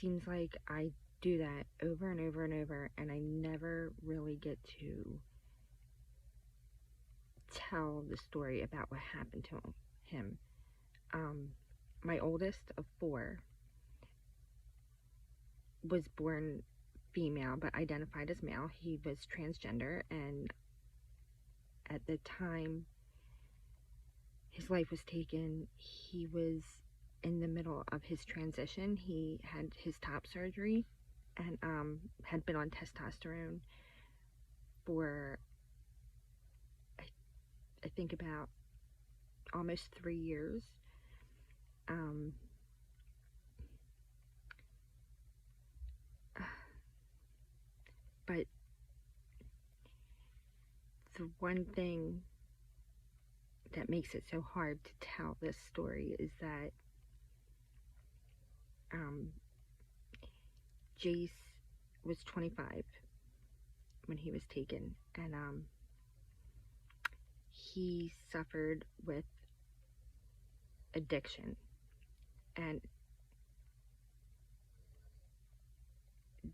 seems like I do that over and over and over, and I never really get to tell the story about what happened to him. My oldest of 4 was born female but identified as male. He was transgender, and at the time his life was taken, he was in the middle of his transition. He had his top surgery and had been on testosterone for I think about almost 3 years. But the one thing that makes it so hard to tell this story is that Jace was 25 when he was taken, and he suffered with addiction, and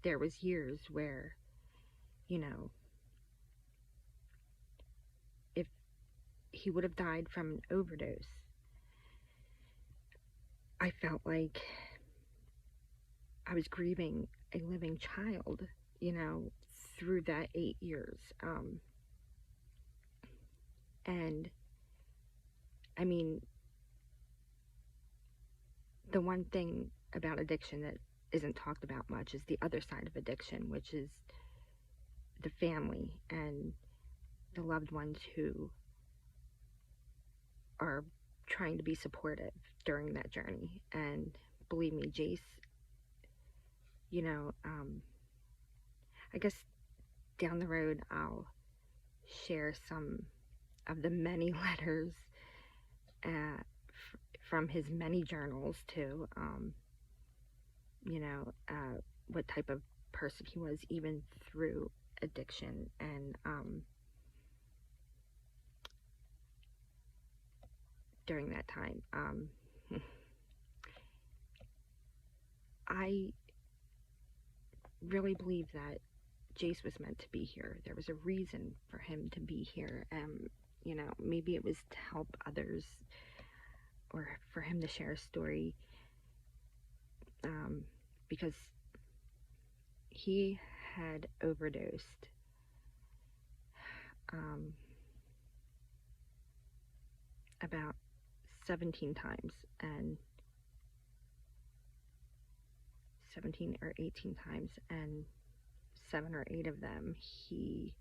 there was years where, you know, if he would have died from an overdose, I felt like I was grieving a living child, you know, through that 8 years. And I mean, the one thing about addiction that isn't talked about much is the other side of addiction, which is the family and the loved ones who are trying to be supportive during that journey. And believe me, Jace, you know, I guess down the road I'll share some of the many letters from his many journals too, you know, what type of person he was even through addiction. And during that time, I really believe that Jace was meant to be here. There was a reason for him to be here. You know, maybe it was to help others, or for him to share a story, because he had overdosed about 17 times, and 17 or 18 times, and 7 or 8 of them he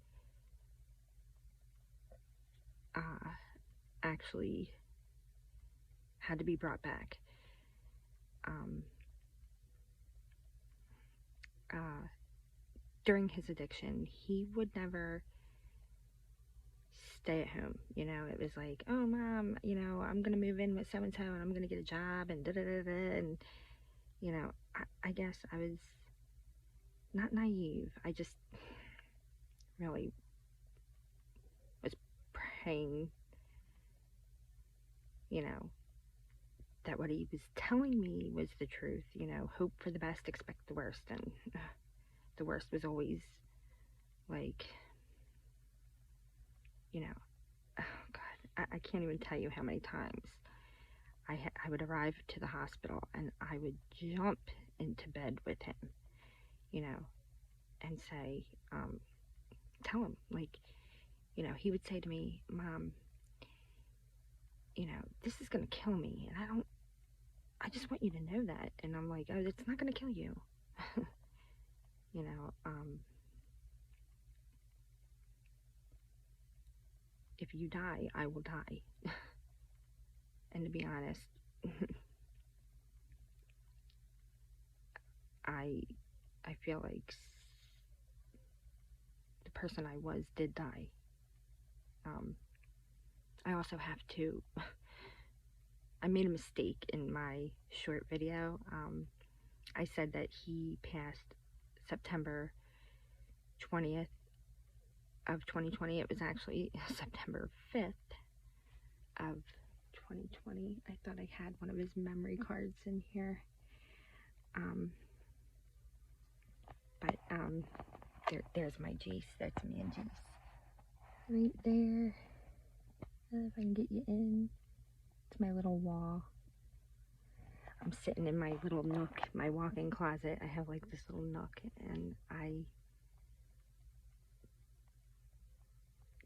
actually had to be brought back. During his addiction, he would never stay at home. You know, it was like, oh, Mom, you know, I'm going to move in with so-and-so, and I'm going to get a job, and da-da-da-da, and, you know, I guess I was not naive. I just really was praying, you know, that what he was telling me was the truth. You know, hope for the best, expect the worst. And the worst was always like, you know, oh God, I can't even tell you how many times I would arrive to the hospital and I would jump into bed with him, you know, and say, tell him, like, you know, he would say to me, Mom, you know, this is going to kill me, and I just want you to know that. And I'm like, oh, it's not going to kill you. You know, if you die, I will die. And to be honest, I feel like the person I was did die. I also have to, I made a mistake in my short video. I said that he passed September 20th of 2020. It was actually September 5th of 2020. I thought I had one of his memory cards in here. there's my Jace. That's me and Jace. Right there. If I can get you in. It's my little wall. I'm sitting in my little nook, my walk-in closet. I have like this little nook, and I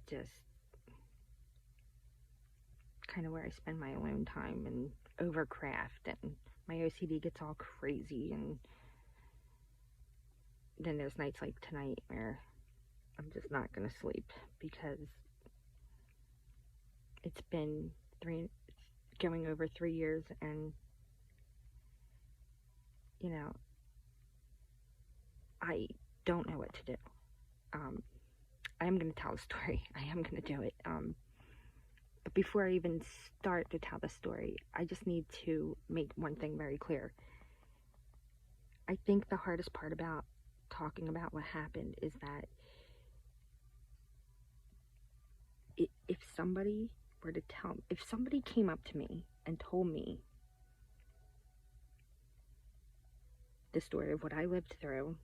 just kind of where I spend my alone time and overcraft, and my OCD gets all crazy. And then there's nights like tonight where I'm just not gonna sleep because it's been going over 3 years, and you know, I don't know what to do. I am going to tell the story. I am going to do it. But before I even start to tell the story, I just need to make one thing very clear. I think the hardest part about talking about what happened is that if somebody came up to me and told me the story of what I lived through,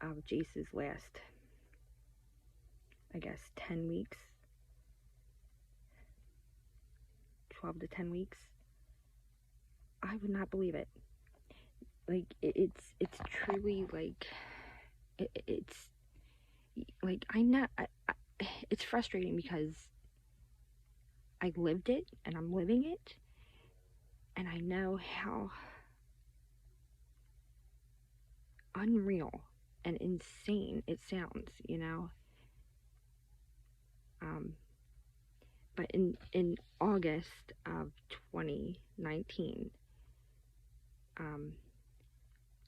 of Jace's last, I guess, 10 weeks, 12 to 10 weeks, I would not believe it. Like, it's truly, like, it's, like, it's frustrating because I lived it, and I'm living it, and I know how unreal and insane it sounds, you know. But in August of 2019,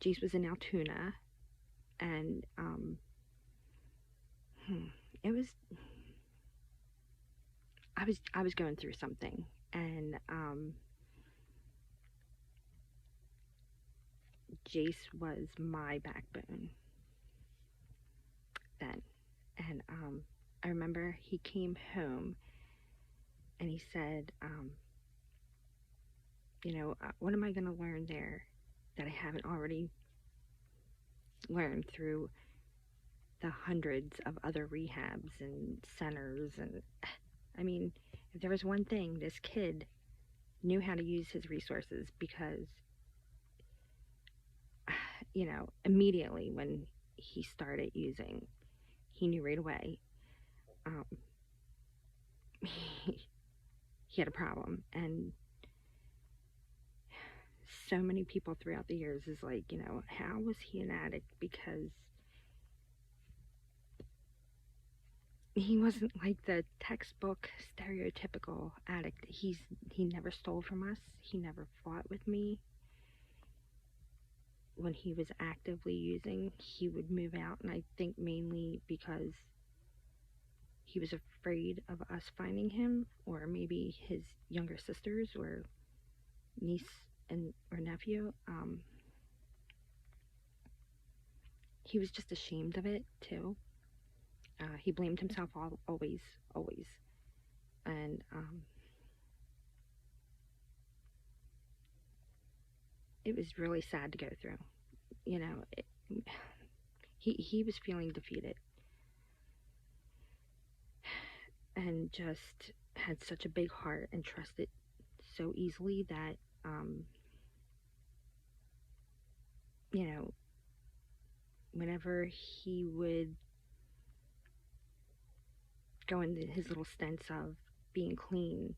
Jace was in Altoona, and I was going through something, and Jace was my backbone then. And I remember he came home and he said, you know, what am I going to learn there that I haven't already learned through the hundreds of other rehabs and centers? And I mean, if there was one thing, this kid knew how to use his resources, because, you know, immediately when he started using, he knew right away he had a problem. And so many people throughout the years is like, you know, how was he an addict? Because he wasn't like the textbook stereotypical addict. He never stole from us. He never fought with me. When he was actively using, he would move out, and I think mainly because he was afraid of us finding him, or maybe his younger sisters or niece or nephew. He was just ashamed of it too. He blamed himself always, and it was really sad to go through. You know, he was feeling defeated, and just had such a big heart and trusted so easily that, you know, whenever he would go into his little stints of being clean,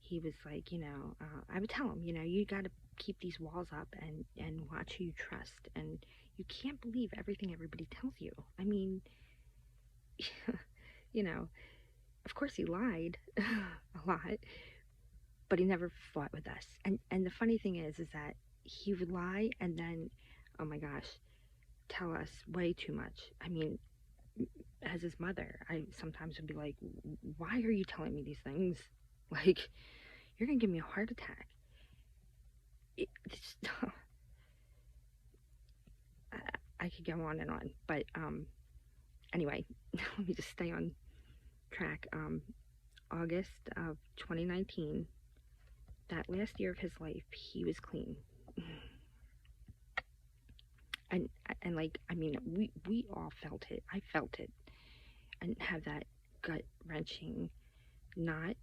he was like, you know, I would tell him, you know, you got to keep these walls up and watch who you trust, and you can't believe everything everybody tells you. I mean, you know, of course he lied a lot, but he never fought with us. And the funny thing is that he would lie and then, oh my gosh, tell us way too much. I mean, as his mother, I sometimes would be like, why are you telling me these things? Like, you're gonna give me a heart attack. I could go on and on, but anyway, let me just stay on track. August of 2019, that last year of his life, he was clean. And And like, I mean, we all felt it. I felt it. And have that gut wrenching knot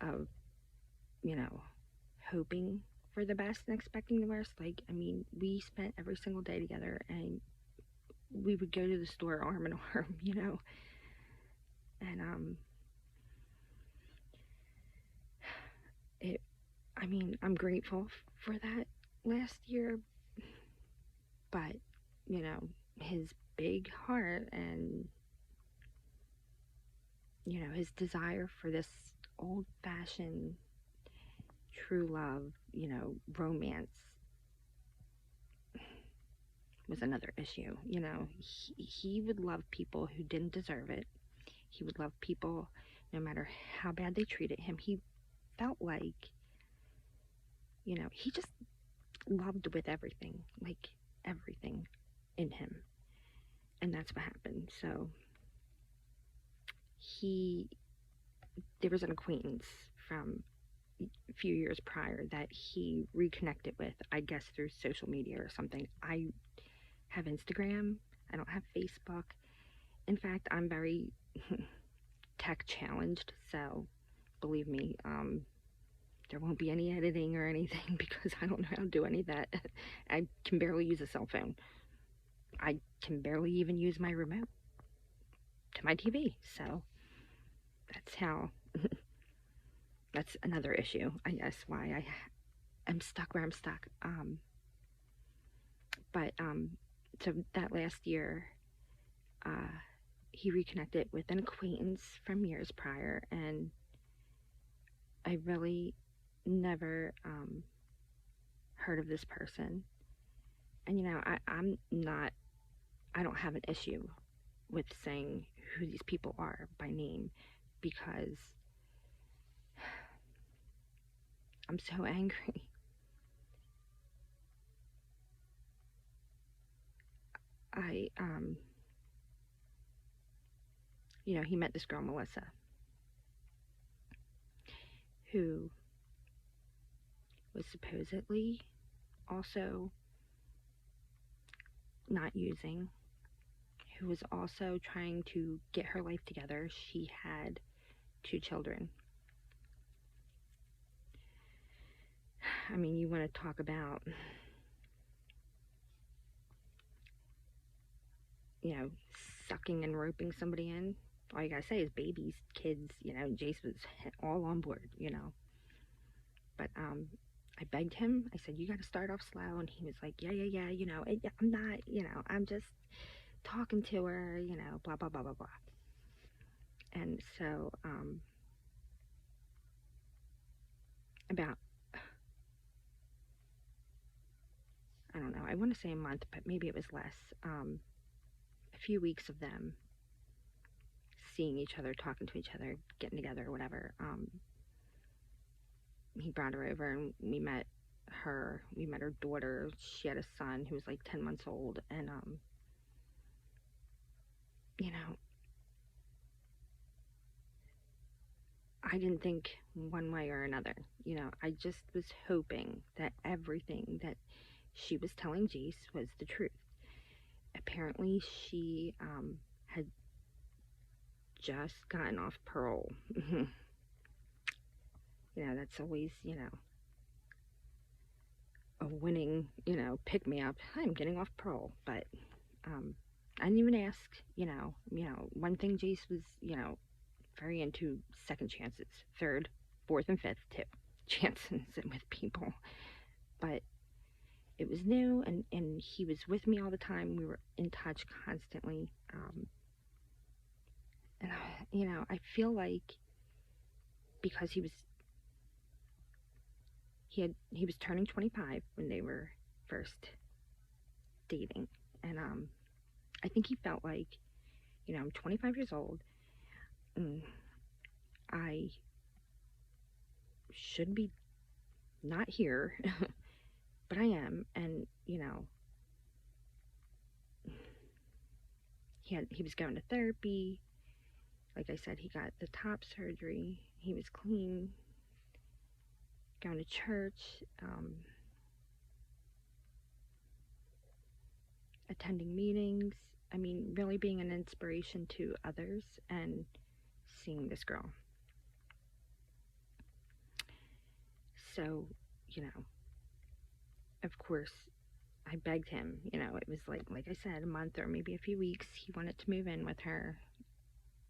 of, you know, hoping for the best and expecting the worst. Like, I mean, we spent every single day together, and we would go to the store arm in arm, you know. And it I mean, I'm grateful for that last year, but you know, his big heart and you know, his desire for this old-fashioned true love, you know, romance was another issue. You know, he would love people who didn't deserve it. He would love people no matter how bad they treated him. He felt like, you know, he just loved with everything, like everything in him. And that's what happened. So there was an acquaintance from a few years prior that he reconnected with, I guess through social media or something. I have Instagram. I don't have Facebook. In fact, I'm very tech challenged, so believe me, there won't be any editing or anything because I don't know how to do any of that. I can barely use a cell phone. I can barely even use my remote to my TV. So that's how, that's another issue, I guess, why I'm stuck where I'm stuck. So that last year, he reconnected with an acquaintance from years prior, and I really never heard of this person. And you know, I don't have an issue with saying who these people are by name, because I'm so angry. You know, he met this girl, Melissa, who was supposedly also not using, who was also trying to get her life together. She had 2 children. I mean, you want to talk about, you know, sucking and roping somebody in. All you gotta say is babies, kids, you know. Jace was all on board, you know. But I begged him. I said, you gotta start off slow. And he was like, yeah, you know, I'm not, you know, I'm just talking to her, you know, blah, blah, blah, blah, blah. And so, about, I don't know, I want to say a month, but maybe it was less, a few weeks of them seeing each other, talking to each other, getting together, or whatever, he brought her over, and we met her daughter. She had a son who was like 10 months old, and, you know, I didn't think one way or another. You know, I just was hoping that everything that she was telling Jace was the truth. Apparently, she had just gotten off parole. You know, that's always, you know, a winning, you know, pick me up. I'm getting off parole, but I didn't even ask. You know, one thing Jace was, you know, very into second chances, third, fourth, and fifth too, chances with people. But it was new, and he was with me all the time. We were in touch constantly. And you know, I feel like because he was turning 25 when they were first dating, and I think he felt like, you know, I'm 25 years old, and I should be not here, but I am. And you know, he was going to therapy. Like I said, he got the top surgery. He was clean, going to church. attending meetings. I mean, really being an inspiration to others and seeing this girl. So, of course, I begged him. It was like I said, a month or maybe a few weeks. He wanted to move in with her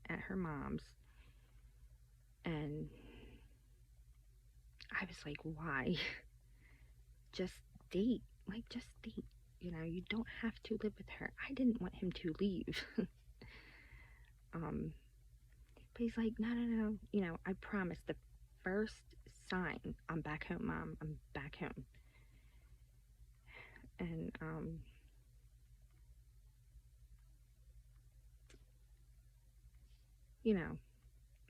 at her mom's. And I was like, why? Just date. Just date. You don't have to live with her. I didn't want him to leave. But he's like, no. I promise the first sign, I'm back home, Mom. I'm back home. And,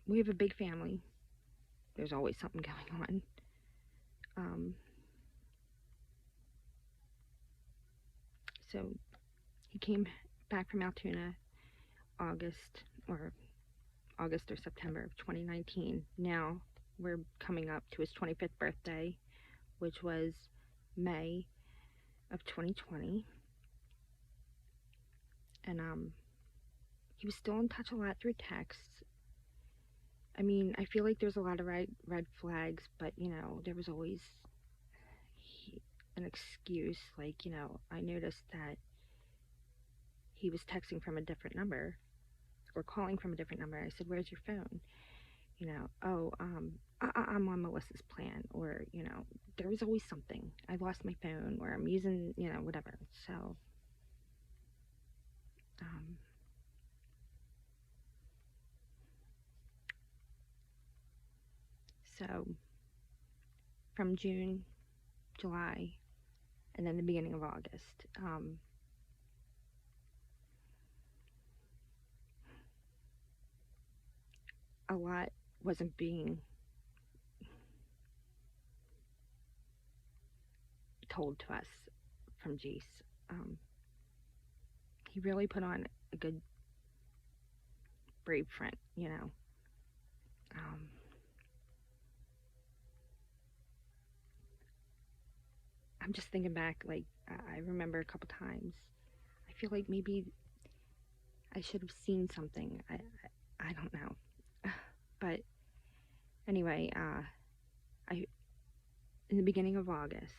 we have a big family. There's always something going on. So he came back from Altoona August or September of 2019. Now we're coming up to his 25th birthday, which was May of 2020. And he was still in touch a lot through texts. I mean, I feel like there's a lot of red flags, but there was always an excuse. I noticed that he was texting from a different number or calling from a different number. I said, "Where's your phone?" I'm on Melissa's plan, or there was always something. I lost my phone, or I'm using, whatever. So from June, July, and then the beginning of August, a lot wasn't being told to us from Jace. He really put on a good, brave front, I'm just thinking back, I remember a couple times. I feel like maybe I should have seen something. I don't know. But anyway, in the beginning of August,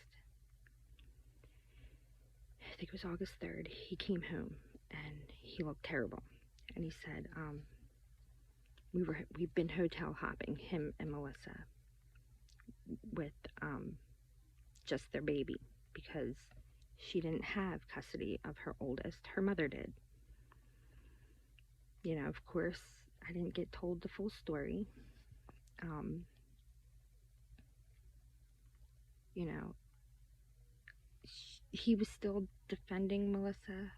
I think it was August 3rd, he came home and he looked terrible. And he said, we've been hotel hopping, him and Melissa, with just their baby, because she didn't have custody of her oldest. Her mother did. Of course, I didn't get told the full story. He was still defending Melissa,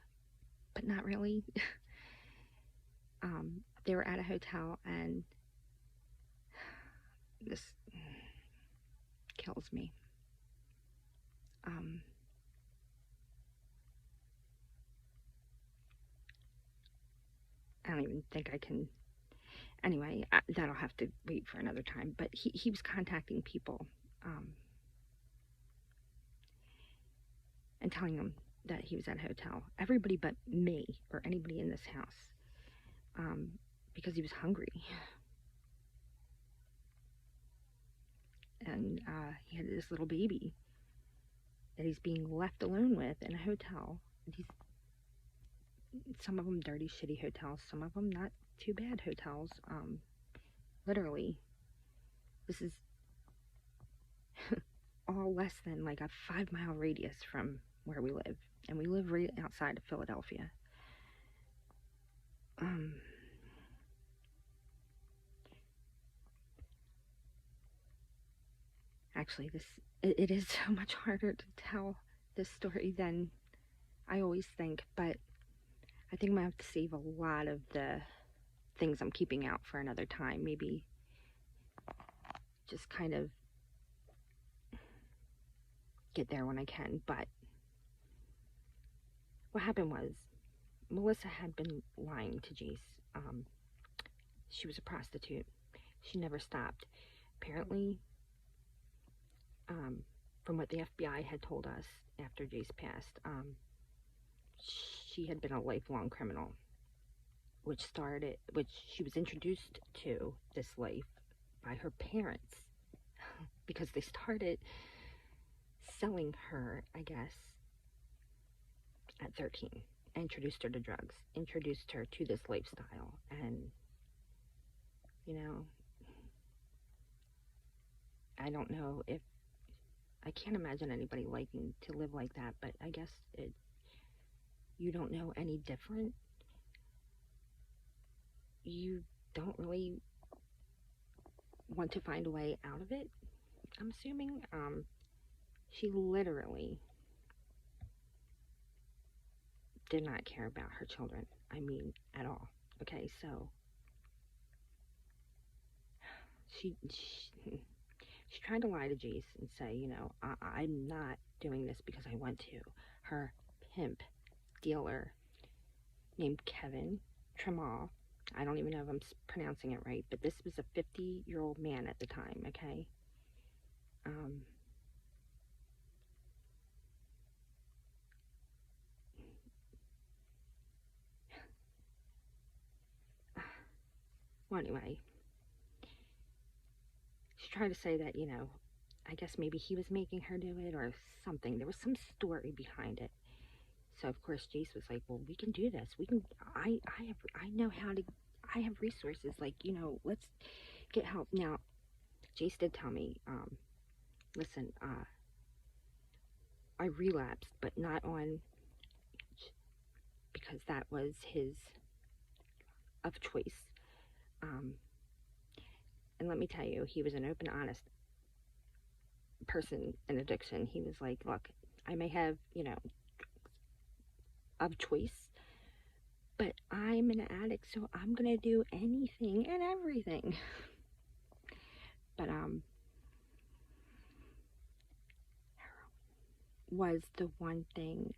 but not really. They were at a hotel, and this kills me. I don't even think I can. Anyway, that'll have to wait for another time. But he was contacting people and telling them that he was at a hotel. Everybody but me or anybody in this house, because he was hungry. And he had this little baby that he's being left alone with in a hotel. Some of them dirty, shitty hotels. Some of them not too bad hotels. Literally, this is all less than like a 5-mile radius from where we live. And we live right outside of Philadelphia. Actually, it is so much harder to tell this story than I always think, but I think I'm going to have to save a lot of the things I'm keeping out for another time. Maybe just kind of get there when I can. But what happened was, Melissa had been lying to Jace. She was a prostitute. She never stopped. Apparently, from what the FBI had told us after Jace passed, she had been a lifelong criminal, which she was introduced to this life by her parents, because they started selling her, I guess, at 13. Introduced her to drugs, introduced her to this lifestyle, and, you know, I don't know if, I can't imagine anybody liking to live like that, but I guess you don't know any different. You don't really want to find a way out of it, I'm assuming. She literally did not care about her children. I mean, at all. Okay, so she tried to lie to Jace and say, you know, I'm not doing this because I want to. Her pimp dealer named Kevin Tramal, I don't even know if I'm pronouncing it right, but this was a 50-year-old man at the time, okay? Well, anyway, she tried to say that, you know, I guess maybe he was making her do it or something. There was some story behind it. So of course Jace was like, well, we can do this. We can, I know how to, I have resources. Like, you know, let's get help. Now, Jace did tell me, listen, I relapsed, but not on, because that was his of choice. And let me tell you, he was an open, honest person in addiction. He was like, look, I may have, you know, of choice, but I'm an addict, so I'm gonna do anything and everything. But was the one thing,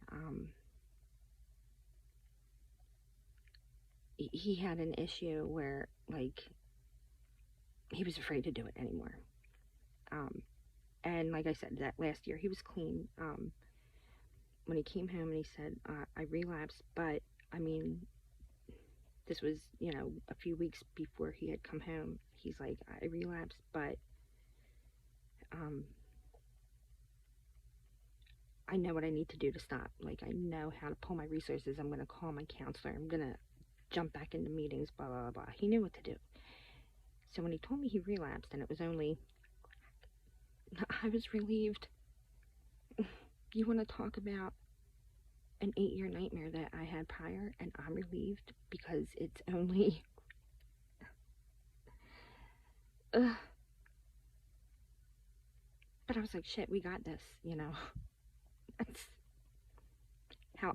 he had an issue where, like, he was afraid to do it anymore. And like I said, that last year he was clean. When he came home and he said, I relapsed, but I mean, this was, you know, a few weeks before he had come home. He's like, I relapsed, but I know what I need to do to stop. Like, I know how to pull my resources. I'm going to call my counselor. I'm going to jump back into meetings, blah, blah, blah. He knew what to do. So when he told me he relapsed, and it was only, I was relieved. You want to talk about an 8-year nightmare that I had prior, and I'm relieved because it's only, but I was like, shit, we got this, you know. That's how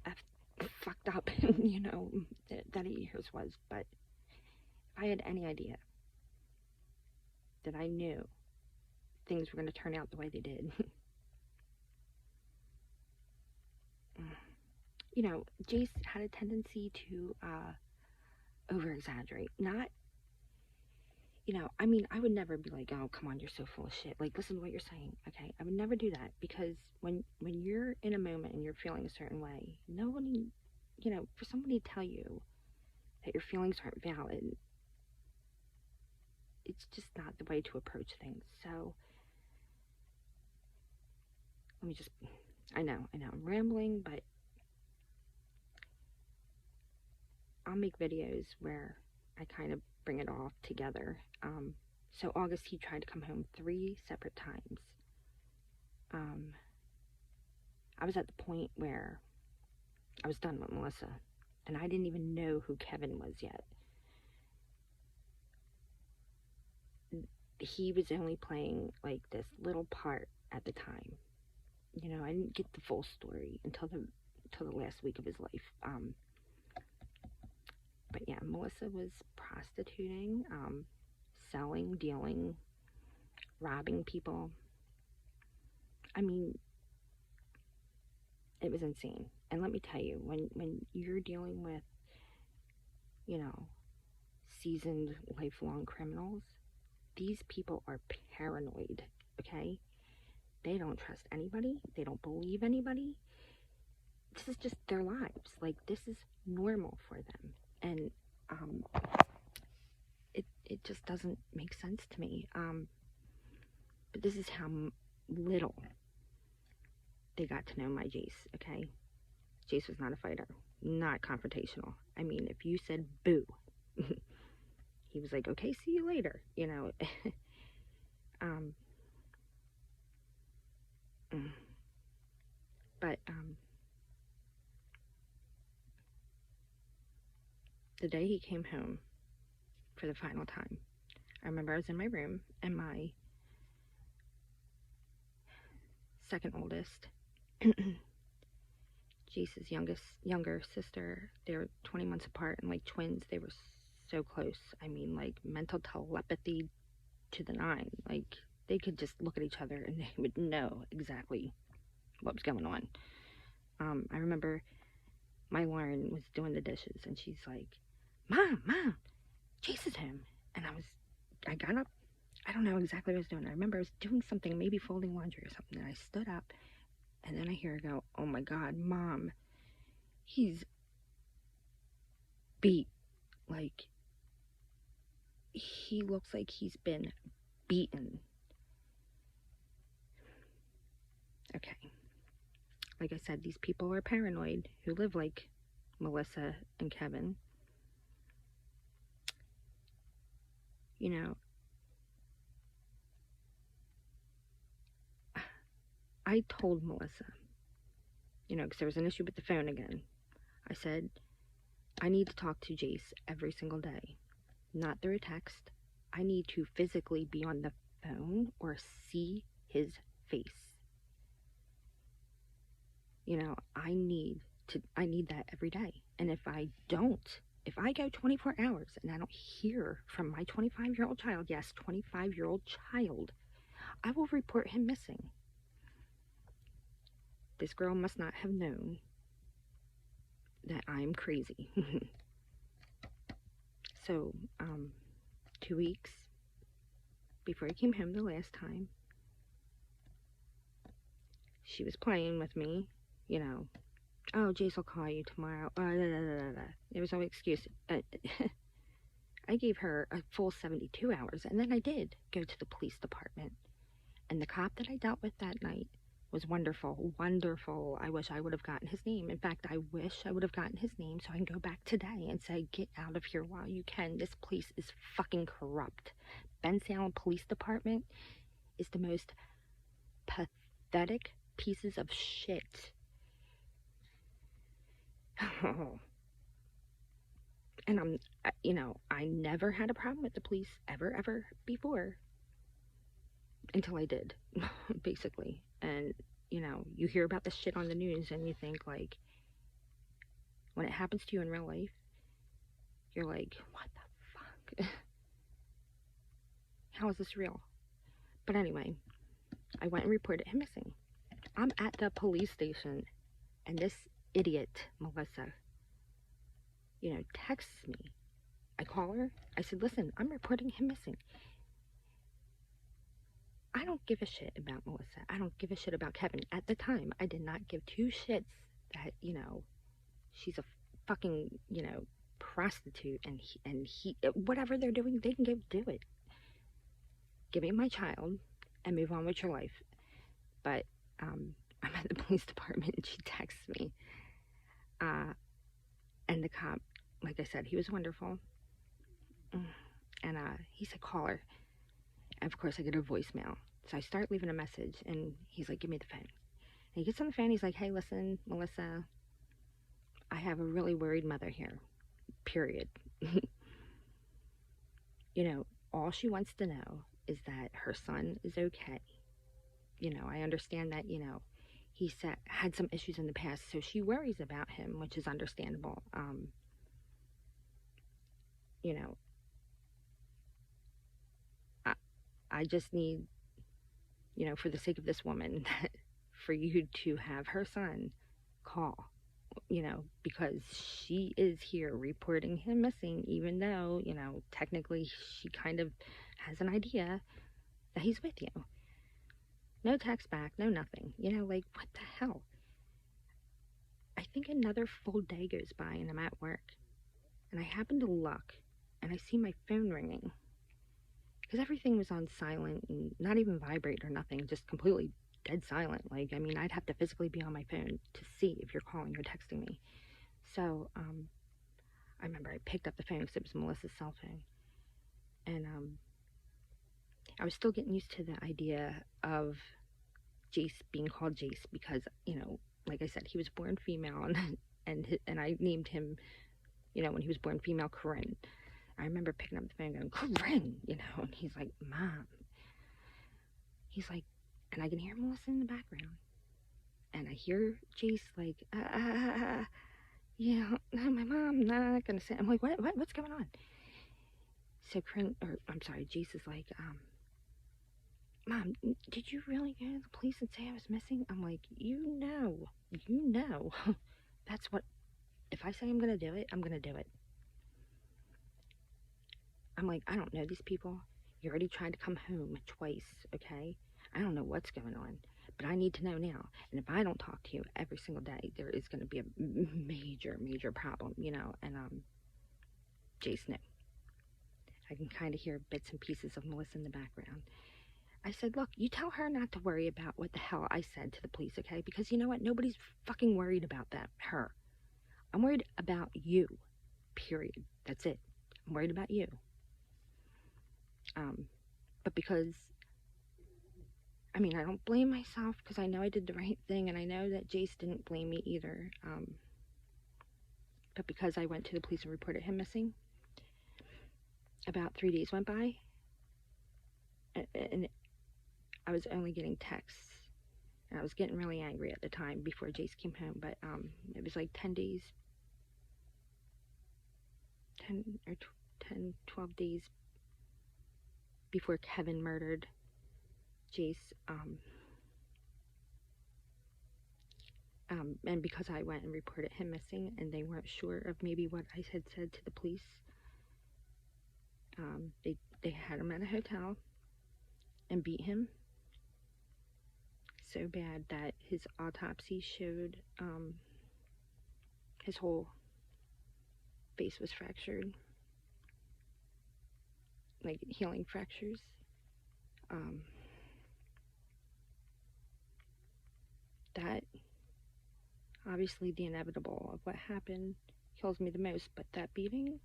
fucked up, you know, that 8 years was. But if I had any idea that I knew things were going to turn out the way they did, you know, Jace had a tendency to over-exaggerate. Not, you know, I mean, I would never be like, oh, come on, you're so full of shit. Like, listen to what you're saying, okay? I would never do that, because when you're in a moment and you're feeling a certain way, nobody, you know, for somebody to tell you that your feelings aren't valid, it's just not the way to approach things. So, let me just, I know, I'm rambling, but I'll make videos where I kind of bring it all together. So August, he tried to come home 3 separate times. I was at the point where I was done with Melissa, and I didn't even know who Kevin was yet. He was only playing like this little part at the time. You know, I didn't get the full story until the last week of his life. But yeah, Melissa was prostituting, selling, dealing, robbing people. I mean, it was insane. And let me tell you, when you're dealing with, you know, seasoned lifelong criminals, these people are paranoid, okay? They don't trust anybody. They don't believe anybody. this is just their lives. Like, this is normal for them. And it just doesn't make sense to me. But this is how little they got to know my Jace, okay? Jace was not a fighter, not confrontational. I mean, if you said boo, he was like, okay, see you later, you know. But the day he came home for the final time, I remember I was in my room, and my second oldest, Jace's younger sister, they were 20 months apart, and like twins, they were so close. I mean, like mental telepathy to the nine. Like, they could just look at each other and they would know exactly what was going on. I remember my Lauren was doing the dishes, and she's like, Mom, Jace is home. And I got up. I don't know exactly what I was doing. I remember I was doing something, maybe folding laundry or something, and I stood up, and then I hear her go, oh my God, Mom, he's beat. Like, he looks like he's been beaten. Okay. Like I said, these people are paranoid who live like Melissa and Kevin. You know, I told Melissa, you know, because there was an issue with the phone again. I said, I need to talk to Jace every single day, not through a text. I need to physically be on the phone or see his face. You know, I need that every day. And if I go 24 hours and I don't hear from my 25-year-old child, yes, 25-year-old child, I will report him missing. This girl must not have known that I'm crazy. So, 2 weeks before he came home the last time, she was playing with me, you know, oh, Jace will call you tomorrow. There was no excuse. I gave her a full 72 hours, and then I did go to the police department. And the cop that I dealt with that night was wonderful, wonderful. I wish I would have gotten his name. In fact, I wish I would have gotten his name so I can go back today and say, get out of here while you can. This place is fucking corrupt. Bensalem Police Department is the most pathetic pieces of shit. And I never had a problem with the police ever before until I did, basically. And, you know, you hear about this shit on the news and you think, like, when it happens to you in real life, you're like, what the fuck? How is this real? But anyway, I went and reported him missing. I'm at the police station, and this idiot, Melissa, you know, texts me. I call her. I said, listen, I'm reporting him missing. I don't give a shit about Melissa. I don't give a shit about Kevin. At the time, I did not give two shits that, you know, she's a fucking, you know, prostitute, and he whatever they're doing, they can do it. Give me my child and move on with your life. But I'm at the police department, and she texts me. And the cop, like I said, he was wonderful. And he said, call her. And of course, I get a voicemail. So I start leaving a message, and he's like, give me the phone. And he gets on the phone, he's like, hey, listen, Melissa, I have a really worried mother here, period. You know, all she wants to know is that her son is okay. You know, I understand that, you know, he had some issues in the past, so she worries about him, which is understandable. You know, I just need, you know, for the sake of this woman, for you to have her son call, you know, because she is here reporting him missing, even though, you know, technically she kind of has an idea that he's with you. No text back, no nothing. You know, like, what the hell? I think another full day goes by and I'm at work, and I happen to look, and I see my phone ringing. Because everything was on silent and not even vibrate or nothing, just completely dead silent. Like, I mean, I'd have to physically be on my phone to see if you're calling or texting me. So, I remember I picked up the phone because it was Melissa's cell phone. And I was still getting used to the idea of Jace being called Jace because, like I said, he was born female, and I named him, when he was born female, Corinne. I remember picking up the phone and going, Corinne, and he's like, Mom. He's like, and I can hear Melissa in the background. And I hear Jace like, my mom, not gonna say. I'm like, what's going on? So Jace is like, Mom, did you really go to the police and say I was missing? I'm like, you know, that's what, if I say I'm gonna do it, I'm gonna do it. I'm like, I don't know these people. You already tried to come home twice, okay? I don't know what's going on, but I need to know now. And if I don't talk to you every single day, there is going to be a major, major problem, And Jace knew. I can kind of hear bits and pieces of Melissa in the background. I said, look, you tell her not to worry about what the hell I said to the police, okay? Because you know what? Nobody's fucking worried about her. I'm worried about you, period. That's it. I'm worried about you. But because, I don't blame myself because I know I did the right thing, and I know that Jace didn't blame me either. But because I went to the police and reported him missing, about 3 days went by, and I was only getting texts, and I was getting really angry at the time before Jace came home, but it was like 10 days, 12 days before Kevin murdered Jace, and because I went and reported him missing and they weren't sure of maybe what I had said to the police, they had him at a hotel and beat him so bad that his autopsy showed his whole face was fractured, like healing fractures. That, obviously the inevitable of what happened kills me the most, but that beating,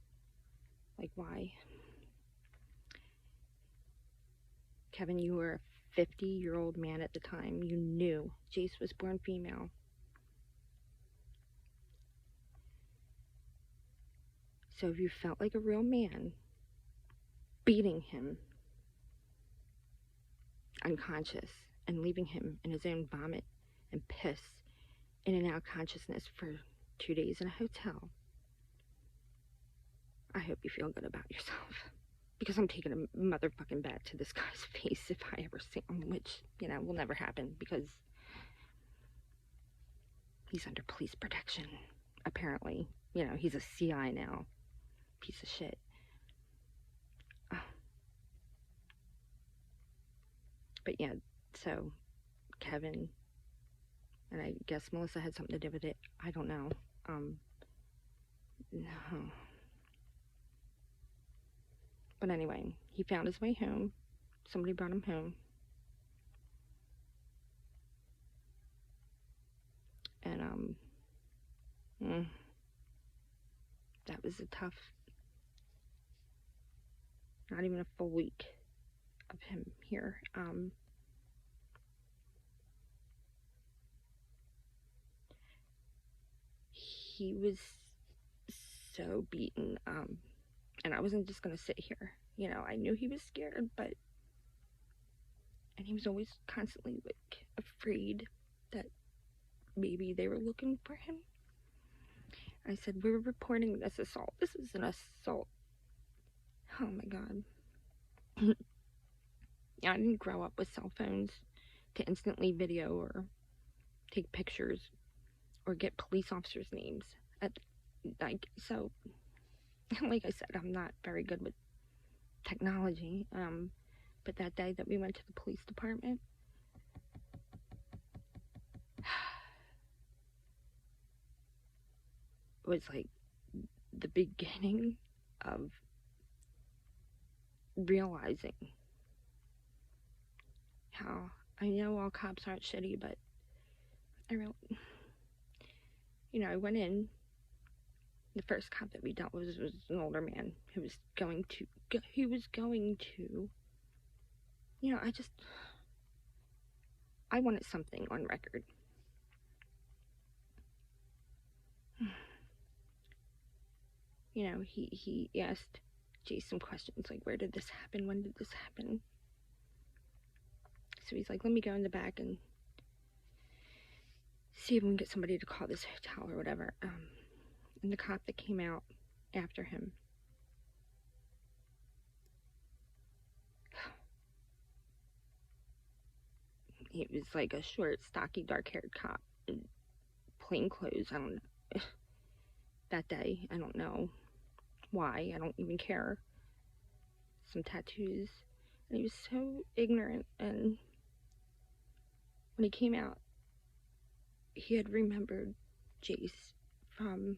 like, why? Kevin, you were a 50-year-old man at the time. You knew Jace was born female. So if you felt like a real man, beating him unconscious and leaving him in his own vomit and piss in and out of consciousness for 2 days in a hotel, I hope you feel good about yourself. Because I'm taking a motherfucking bet to this guy's face if I ever see him, which, will never happen because he's under police protection, apparently. He's a CI now. Piece of shit. But yeah, so Kevin, and I guess Melissa had something to do with it. I don't know. No. But anyway, he found his way home. Somebody brought him home. And, that was a tough, not even a full week of him here. He was so beaten, and I wasn't just gonna sit here. I knew he was scared, and he was always constantly, like, afraid that maybe they were looking for him. I said, we're reporting this assault. This is an assault. Oh my God. I didn't grow up with cell phones to instantly video or take pictures or get police officers' names. So, like I said, I'm not very good with technology. But that day that we went to the police department, was like the beginning of realizing how, I know all cops aren't shitty, but I really, I went in. The first cop that we dealt with was an older man who was going to, I wanted something on record. He asked Jace some questions, like, where did this happen? When did this happen? So he's like, let me go in the back and see if we can get somebody to call this hotel or whatever. And the cop that came out after him, he was like a short, stocky, dark-haired cop in plain clothes. I don't know. That day, I don't know why. I don't even care. Some tattoos. And he was so ignorant. And when he came out, he had remembered Jace from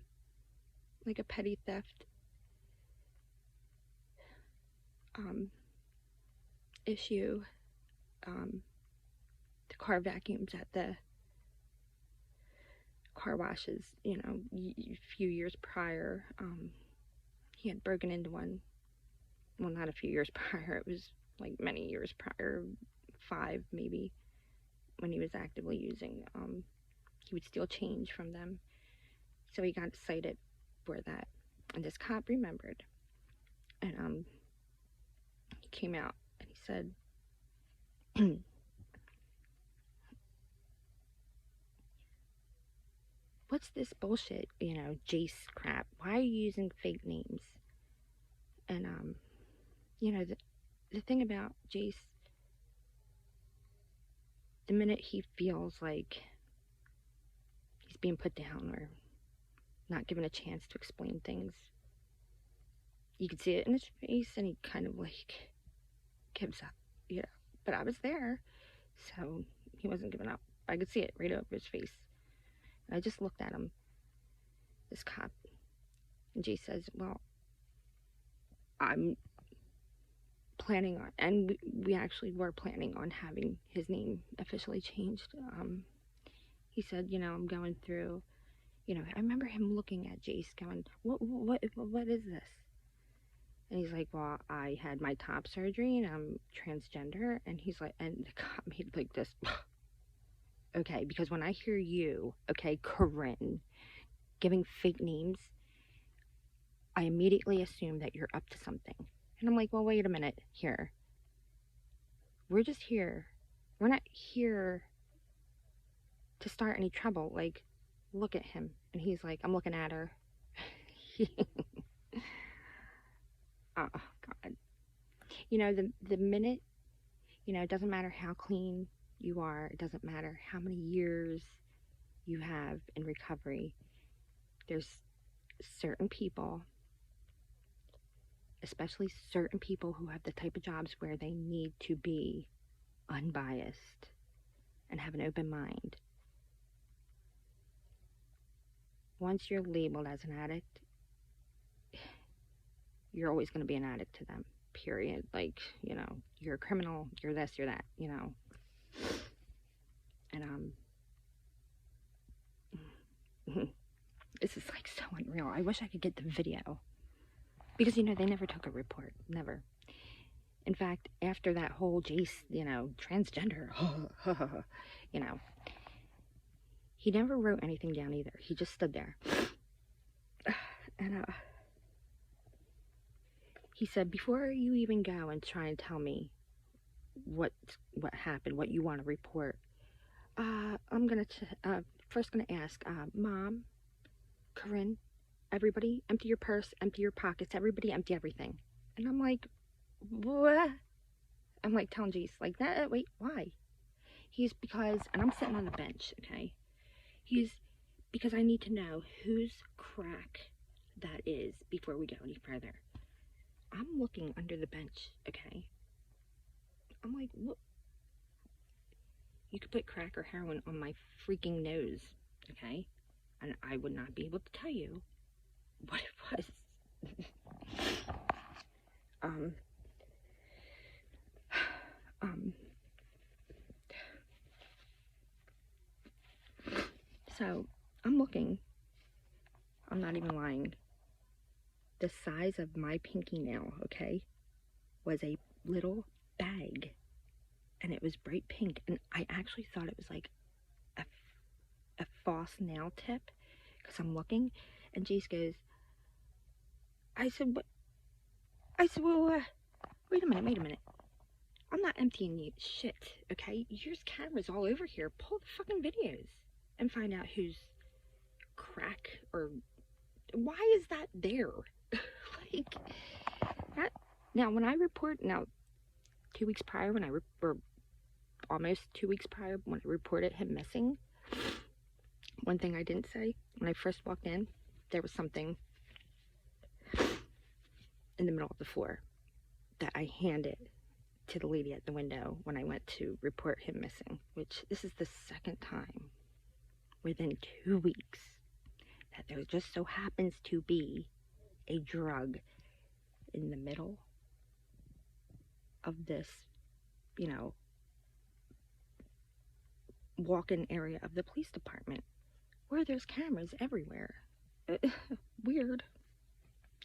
like a petty theft issue. The car vacuums at the car washes, a few years prior. He had broken into one. Well, not a few years prior. It was like many years prior, 5 maybe, when he was actively using. He would steal change from them. So he got cited for that. And this cop remembered. And he came out and he said, what's this bullshit, Jace crap? Why are you using fake names? And, the thing about Jace, the minute he feels like he's being put down or not given a chance to explain things, you could see it in his face, and he kind of like gives up, But I was there, so he wasn't giving up. I could see it right over his face. And I just looked at him, this cop, and Jay says, well, I'm planning on, and we actually were planning on having his name officially changed. He said, I'm going through, I remember him looking at Jace going, what is this? And he's like, well, I had my top surgery and I'm transgender. And he's like, and the cop made like this, okay, because when I hear you, okay, Corinne, giving fake names, I immediately assume that you're up to something. And I'm like, well, wait a minute here. We're just here. We're not here to start any trouble. Like, look at him. And he's like, I'm looking at her. Oh, God. The minute, it doesn't matter how clean you are. It doesn't matter how many years you have in recovery. There's certain people, especially certain people who have the type of jobs where they need to be unbiased and have an open mind. Once you're labeled as an addict, you're always going to be an addict to them, period. Like, you're a criminal, you're this, you're that, And, this is like so unreal. I wish I could get the video. Because, they never took a report. Never. In fact, after that whole Jace, transgender, he never wrote anything down either. He just stood there. And, he said, before you even go and try and tell me what happened, what you want to report, I'm going to, first going to ask, Mom, Corinne, everybody, empty your purse, empty your pockets, everybody empty everything. And I'm like, what? I'm like telling Jace, like, that, wait, why? Because, and I'm sitting on the bench, okay? Because I need to know whose crack that is before we go any further. I'm looking under the bench, okay? I'm like, look. You could put crack or heroin on my freaking nose, okay? And I would not be able to tell you what it was. um, so I'm looking, I'm not even lying, the size of my pinky nail, okay, was a little bag, and it was bright pink, and I actually thought it was like a false nail tip, because I'm looking, and Jace goes, I said, what? I said, well, wait a minute. I'm not emptying you shit, okay? There's cameras all over here. Pull the fucking videos and find out who's crack, or why is that there? Like, that. Now, when I report, 2 weeks prior, or almost 2 weeks prior, when I reported him missing, one thing I didn't say, when I first walked in, there was something in the middle of the floor that I handed to the lady at the window when I went to report him missing, which this is the second time within 2 weeks that there just so happens to be a drug in the middle of this, walk-in area of the police department where there's cameras everywhere. Weird.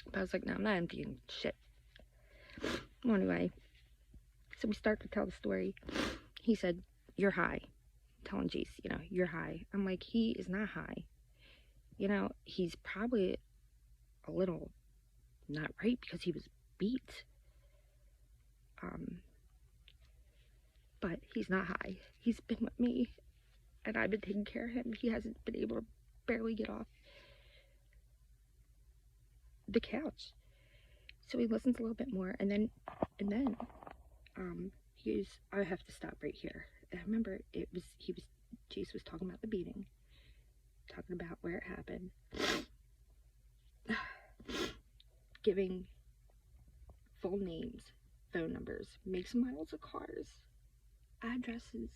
But I was like, no, I'm not emptying shit. Well, anyway, so we start to tell the story. He said, you're high. Telling Jace, you're high. I'm like, he is not high. He's probably a little not right because he was beat. But he's not high. He's been with me, and I've been taking care of him. He hasn't been able to barely get off the couch. So he listens a little bit more, and then I have to stop right here. I remember Jace was talking about the beating, talking about where it happened, giving full names, phone numbers, makes and models of cars, addresses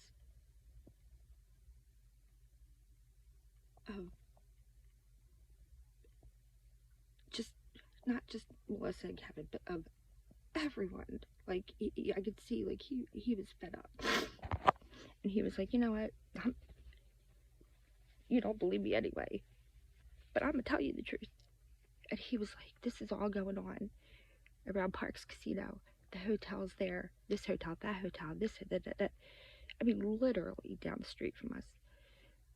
of not just Melissa and Kevin, but of everyone. Like, I could see, like, he was fed up. And he was like, you know what, you don't believe me anyway, but I'm gonna tell you the truth. And he was like, this is all going on around Parks Casino. The hotel's there, this hotel, that hotel, this, that. I mean, literally down the street from us.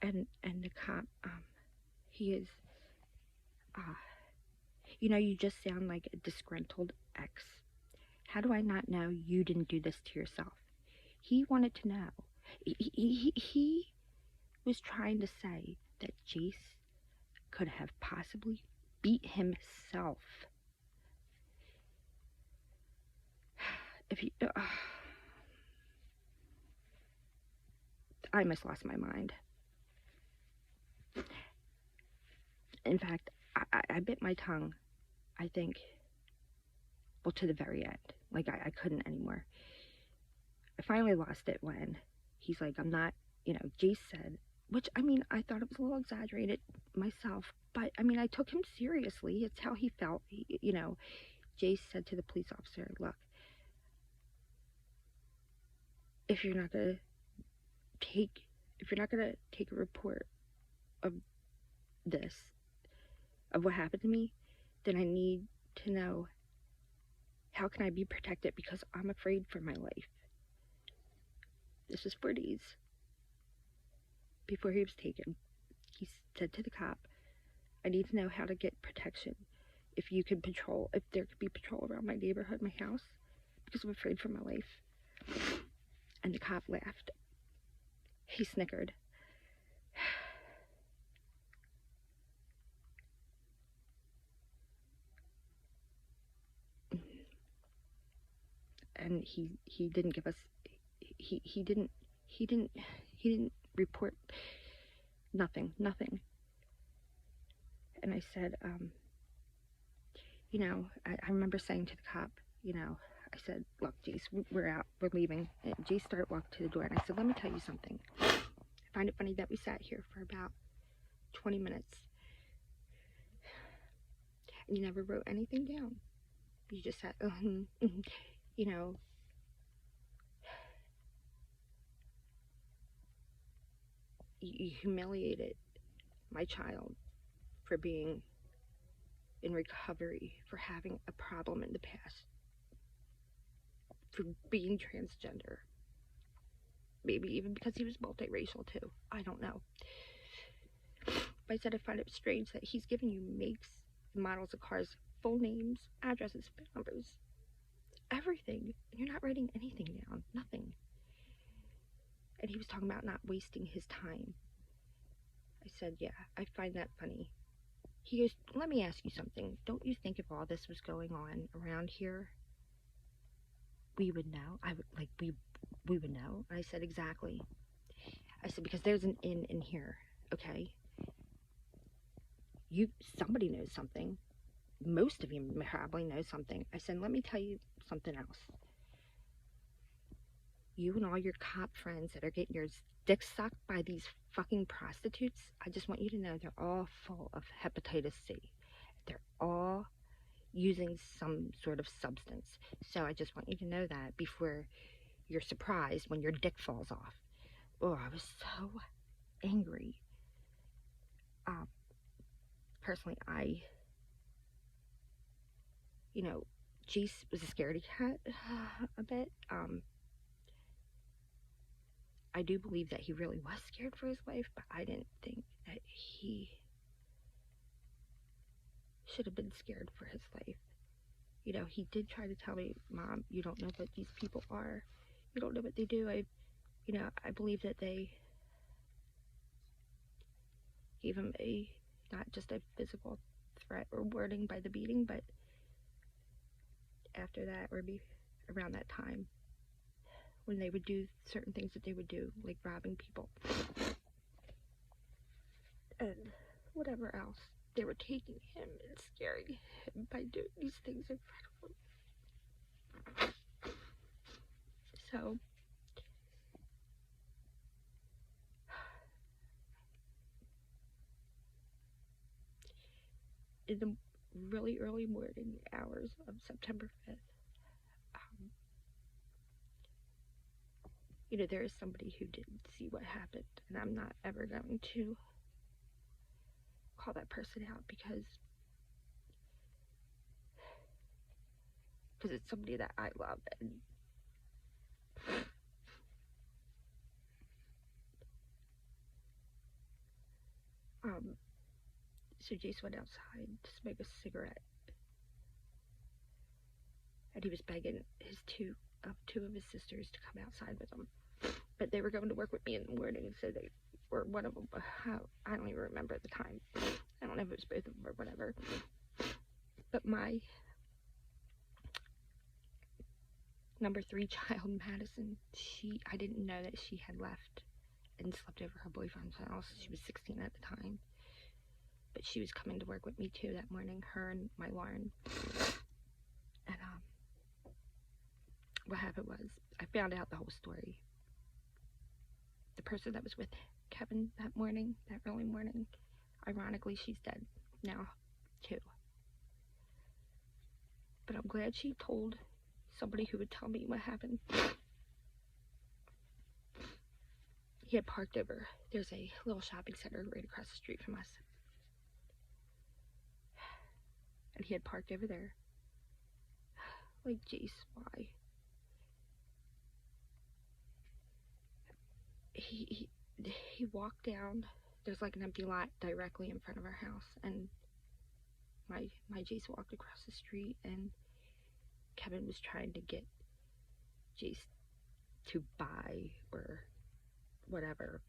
And the cop, he is, you just sound like a disgruntled ex. How do I not know you didn't do this to yourself? He wanted to know. He was trying to say that Jace could have possibly beat himself. If you, I almost lost my mind. In fact, I bit my tongue, I think, well, to the very end. Like, I couldn't anymore. I finally lost it when he's like, I'm not, Jace said, which, I mean, I thought it was a little exaggerated myself, but, I mean, I took him seriously. It's how he felt. Jace said to the police officer, look, if you're not gonna take a report of this, of what happened to me, then I need to know, how can I be protected, because I'm afraid for my life. This was 4 days before he was taken. He said to the cop, I need to know how to get protection. If there could be patrol around my neighborhood, my house, because I'm afraid for my life. And the cop laughed. He snickered. And he didn't give us, he didn't report nothing. And I said, I remember saying to the cop, I said, look, Jace, we're out, we're leaving. And Jace started walking to the door, and I said, let me tell you something. I find it funny that we sat here for about 20 minutes. You never wrote anything down. You just said, you know, you humiliated my child for being in recovery, for having a problem in the past, for being transgender. Maybe even because he was multiracial too. I don't know. But I said I find it strange that he's giving you makes and models of cars, full names, addresses, phone numbers, everything. And you're not writing anything down. Nothing. And he was talking about not wasting his time. I said, yeah, I find that funny. He goes, let me ask you something. Don't you think if all this was going on around here, we would know? We would know. And I said, exactly. I said, because there's an in here, okay? Somebody knows something. Most of you probably know something. I said, let me tell you something else. You and all your cop friends that are getting your dick sucked by these fucking prostitutes, I just want you to know they're all full of hepatitis C. They're all using some sort of substance. So I just want you to know that before you're surprised when your dick falls off. Oh, I was so angry. Personally, Jace was a scaredy cat a bit. I do believe that he really was scared for his life, but I didn't think that he should have been scared for his life. He did try to tell me, Mom, you don't know what these people are. You don't know what they do. I believe that they gave him not just a physical threat or warning by the beating, but after that, or around that time, when they would do certain things that they would do, like robbing people and whatever else. They were taking him and scaring him by doing these things in front of him. So, in the really early morning hours of September 5th, there is somebody who didn't see what happened, and I'm not ever going to call that person out because it's somebody that I love. And so Jace went outside to smoke a cigarette, and he was begging two of his sisters to come outside with him, but they were going to work with me in the morning, so they were one of them. I don't even remember at the time. I don't know if it was both of them or whatever. But my number 3 child, Madison, I didn't know that she had left and slept over her boyfriend's house. She was 16 at the time. But she was coming to work with me too that morning, her and my Lauren. And what happened was, I found out the whole story. The person that was with Kevin that morning, that early morning, ironically, she's dead now too. But I'm glad she told somebody who would tell me what happened. He had parked over. There's a little shopping center right across the street from us. And he had parked over there. Like, Jace, why? He walked down. There's like an empty lot directly in front of our house, and my Jace walked across the street, and Kevin was trying to get Jace to buy or whatever,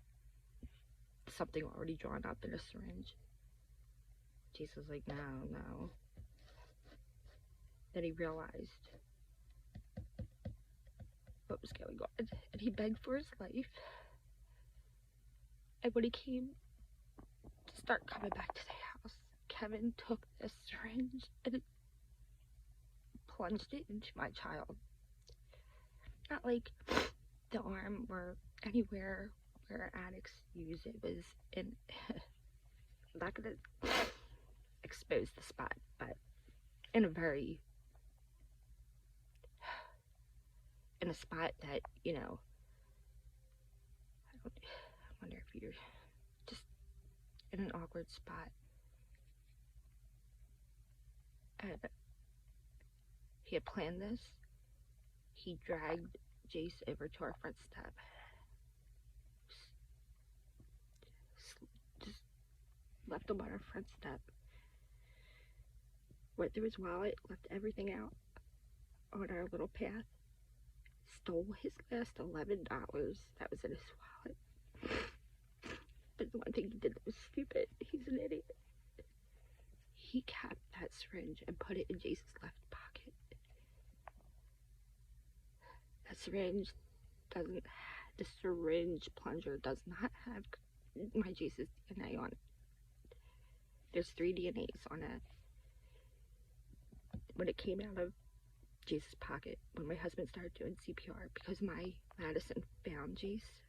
something already drawn up in a syringe. Jace was like, no. Then he realized what was going on, and he begged for his life. And when he came to start coming back to the house, Kevin took this syringe and plunged it into my child. Not like the arm or anywhere where addicts use it. I'm not gonna expose the spot, but in a spot that, you know, I wonder if you're just in an awkward spot. And he had planned this. He dragged Jace over to our front step. Just left him on our front step. Went through his wallet, left everything out on our little path. Stole his last $11 that was in his wallet. But the one thing he did that was stupid, he's an idiot. He kept that syringe and put it in Jace's left pocket. The syringe plunger does not have my Jace's DNA on it. There's 3 DNAs on it. When it came out of Jace's pocket, when my husband started doing CPR, because my Madison found Jace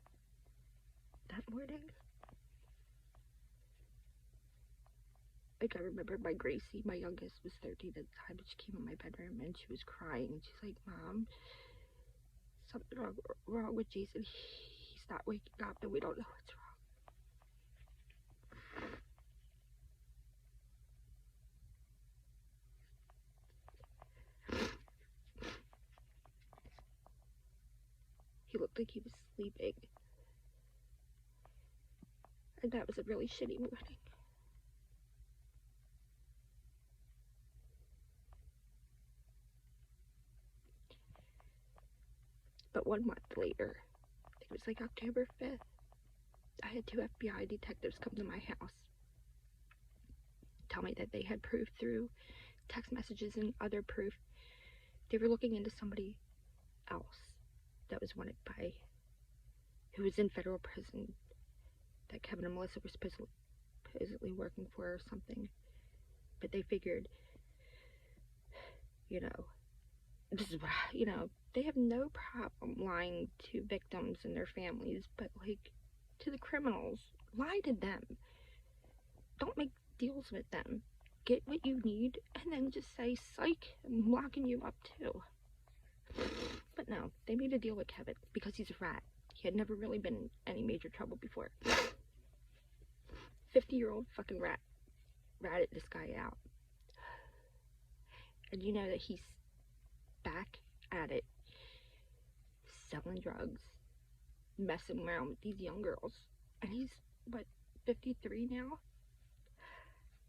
that morning. Like, I remember my Gracie, my youngest, was 13 at the time, and she came in my bedroom and she was crying, and she's like, Mom, something wrong with Jason. He's not waking up and we don't know what's wrong. He looked like he was sleeping. And that was a really shitty morning. But 1 month later, it was like October 5th, I had 2 FBI detectives come to my house, tell me that they had proof through text messages and other proof. They were looking into somebody else that was wanted by, who was in federal prison, that Kevin and Melissa were supposedly working for or something. But they figured, you know, this is what, you know, they have no problem lying to victims and their families, but like to the criminals, lie to them. Don't make deals with them. Get what you need and then just say, psych, I'm locking you up too. But no, they made a deal with Kevin because he's a rat. He had never really been in any major trouble before. 50-year-old fucking rat ratted this guy out. And you know that he's back at it, selling drugs, messing around with these young girls. And he's, what, 53 now?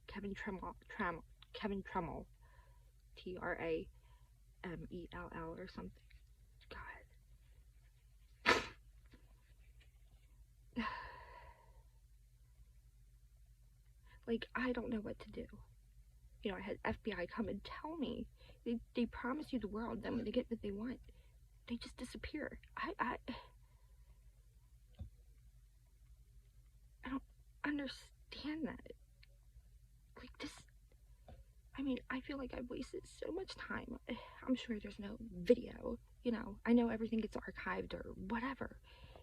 Kevin Tremell, Tramell, or something. God. Like, I don't know what to do. You know, I had FBI come and tell me. They promise you the world, then when they get what they want, they just disappear. I don't understand that. Like, this, I mean, I feel like I've wasted so much time. I'm sure there's no video, you know. I know everything gets archived or whatever.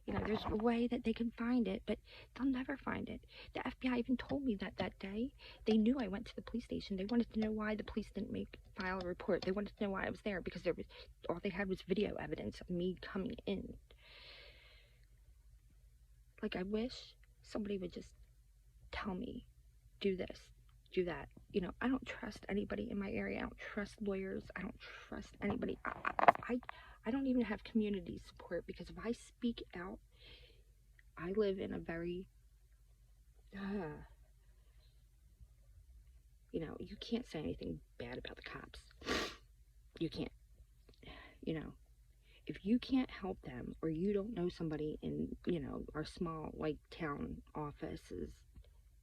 You know, there's a way that they can find it, but they'll never find it. The FBI even told me that day. They knew I went to the police station. They wanted to know why the police didn't file a report. They wanted to know why I was there, because all they had was video evidence of me coming in. Like, I wish somebody would just tell me, do this, do that. You know, I don't trust anybody in my area. I don't trust lawyers. I don't trust anybody. I don't even have community support, because if I speak out, I live in a very, you know, you can't say anything bad about the cops. You can't. You know, if you can't help them, or you don't know somebody in, you know, our small, like, town offices,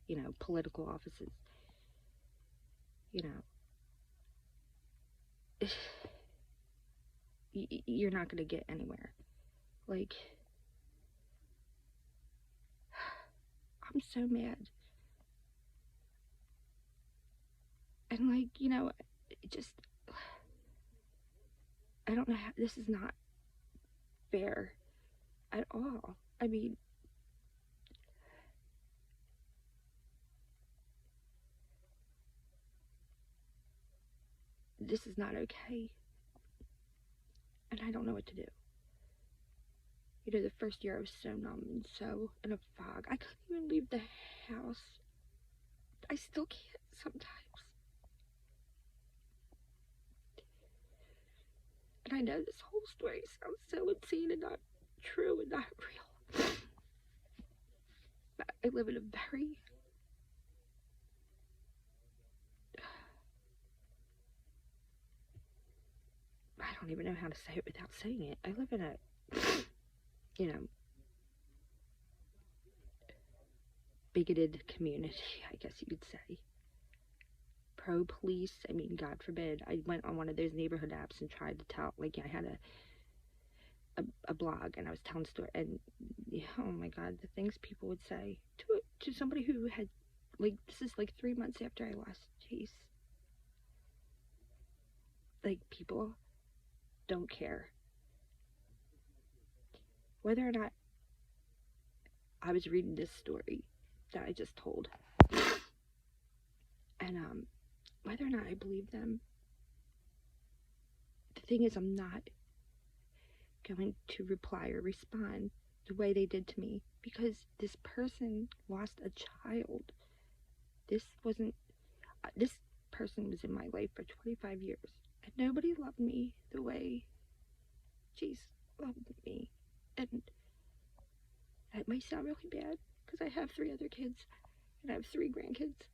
you know, political offices, you know, you're not going to get anywhere. Like, I'm so mad. And, like, you know, it just, I don't know how, this is not fair at all. I mean, this is not okay. And I don't know what to do. You know, the first year I was so numb and so in a fog. I couldn't even leave the house. I still can't sometimes. And I know this whole story sounds so insane and not true and not real. But I live in a very I don't even know how to say it without saying it. I live in a, you know, bigoted community, I guess you could say. Pro-police, I mean, God forbid. I went on one of those neighborhood apps and tried to tell, like, I had a blog, and I was telling story, and, oh my God, the things people would say to somebody who had, like, this is like 3 months after I lost Jace. Like, people don't care whether or not I was reading this story that I just told, and whether or not I believe them. The thing is, I'm not going to reply or respond the way they did to me, because this person lost a child. This person was in my life for 25 years, and nobody loved me the way Jace loved me. And that might sound really bad, because I have 3 other kids, and I have 3 grandkids.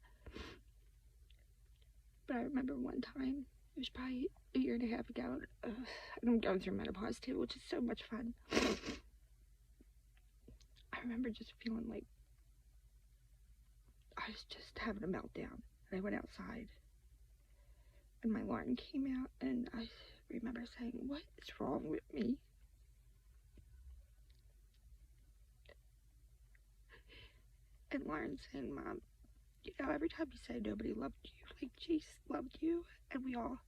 But I remember one time, it was probably a year and a half ago, and I'm going through menopause too, which is so much fun. I remember just feeling like I was just having a meltdown. And I went outside, and my alarm came out, and I remember saying, what is wrong with me? And Lauren saying, Mom, you know, every time you say nobody loved you, like Jace loved you, and we all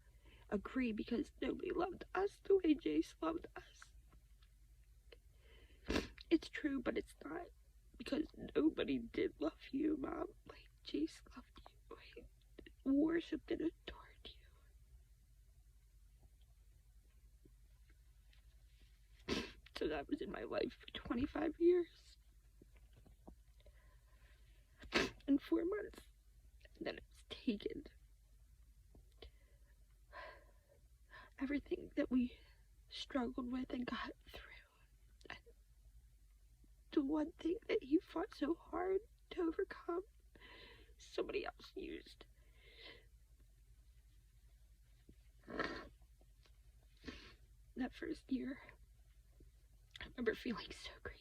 agree because nobody loved us the way Jace loved us. It's true, but it's not, because nobody did love you, Mom, like Jace loved you, he worshipped and adored you. So that was in my life for 25 years. In 4 months, and then it was taken. Everything that we struggled with and got through, and the one thing that he fought so hard to overcome, somebody else used. That first year, I remember feeling so crazy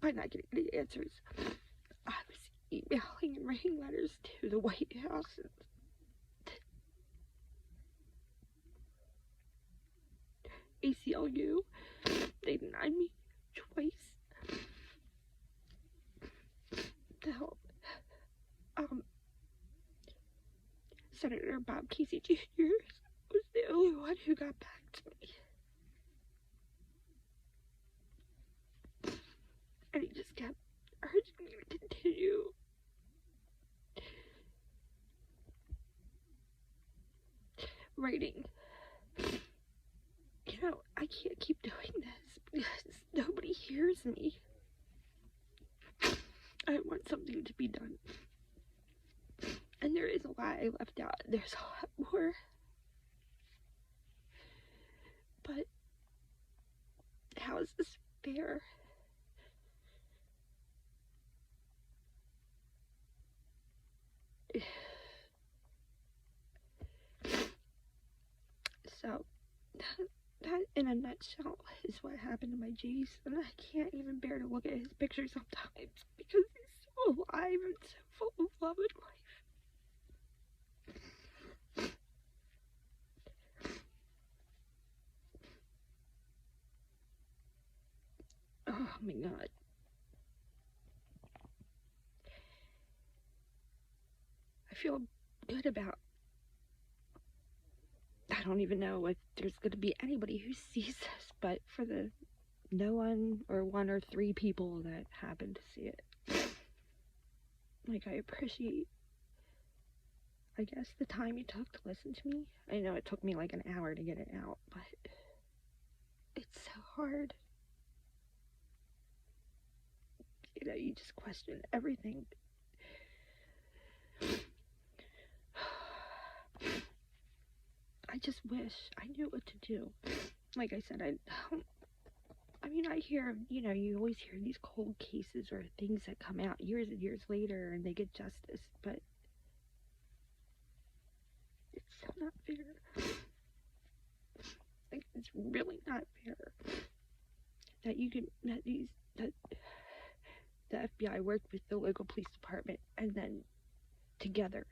by not getting any answers. I was emailing and writing letters to the White House. ACLU, they denied me twice to help. Senator Bob Casey Jr. was the only one who got back to me. And he just kept urging me to continue. Writing. You know, I can't keep doing this because nobody hears me. I want something to be done. And there is a lot I left out. There's a lot more. But how is this fair? So, that in a nutshell is what happened to my Jace, and I can't even bear to look at his picture sometimes because he's so alive and so full of love and life. Oh my God. I feel good about, I don't even know if there's going to be anybody who sees this, but for the no one or 1 or 3 people that happen to see it, like, I appreciate I guess the time you took to listen to me, I know it took me like an hour to get it out, but it's so hard. You know, you just question everything. I just wish I knew what to do. Like I said, I mean, I hear, you know, you always hear these cold cases or things that come out years and years later and they get justice, but it's so not fair. Like, it's really not fair that that the FBI worked with the local police department and then together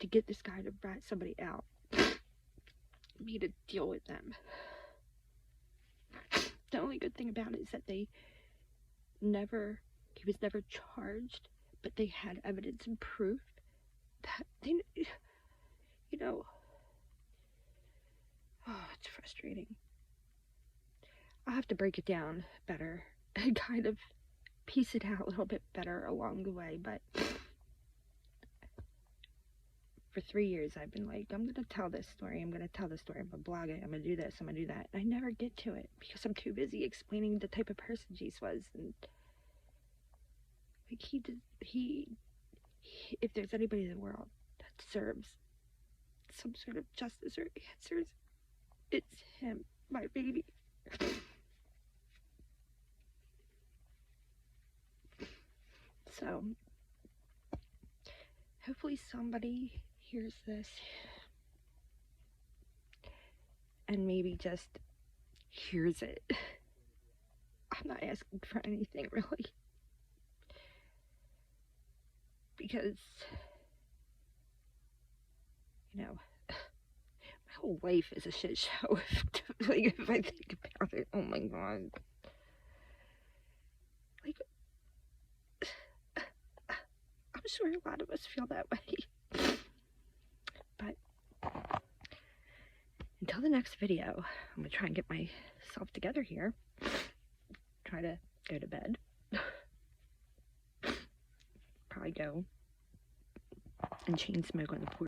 to get this guy to rat somebody out, me to deal with them. The only good thing about it is that he was never charged, but they had evidence and proof that they, you know, oh, it's frustrating. I'll have to break it down better and kind of piece it out a little bit better along the way, but for 3 years I've been like, I'm gonna tell this story, I'm gonna blog it, I'm gonna do this, I'm gonna do that, and I never get to it because I'm too busy explaining the type of person Jace was, and like he if there's anybody in the world that deserves some sort of justice or answers, it's him, my baby. So hopefully somebody hears this and maybe just hears it. I'm not asking for anything really, because, you know, my whole life is a shit show. Like, if I think about it, oh my god. Like, I'm sure a lot of us feel that way. But until the next video, I'm gonna try and get myself together here. Try to go to bed. Probably go and chain smoke on the porch.